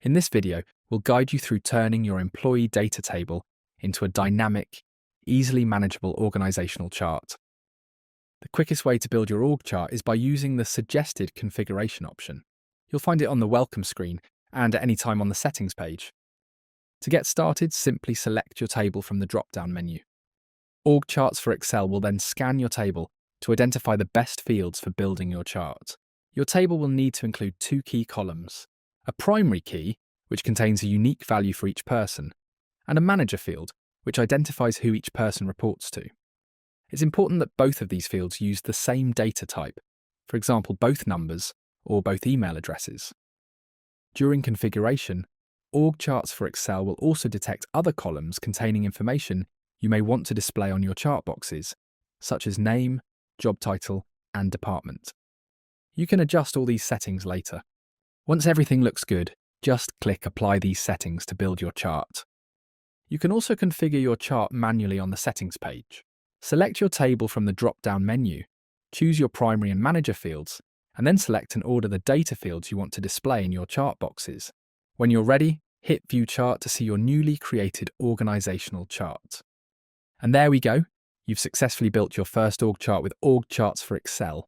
In this video, we'll guide you through turning your employee data table into a dynamic, easily manageable organizational chart. The quickest way to build your org chart is by using the suggested configuration option. You'll find it on the welcome screen and at any time on the settings page. To get started, simply select your table from the drop-down menu. OrgCharts for Excel will then scan your table to identify the best fields for building your chart. Your table will need to include two key columns: a primary key, which contains a unique value for each person, and a manager field, which identifies who each person reports to. It's important that both of these fields use the same data type, for example, both numbers or both email addresses. During configuration, OrgCharts for Excel will also detect other columns containing information you may want to display on your chart boxes, such as name, job title, and department. You can adjust all these settings later. Once everything looks good, just click Apply these settings to build your chart. You can also configure your chart manually on the settings page. Select your table from the drop-down menu, choose your primary and manager fields, and then select and order the data fields you want to display in your chart boxes. When you're ready, hit View Chart to see your newly created organizational chart. And there we go. You've successfully built your first org chart with OrgCharts for Excel.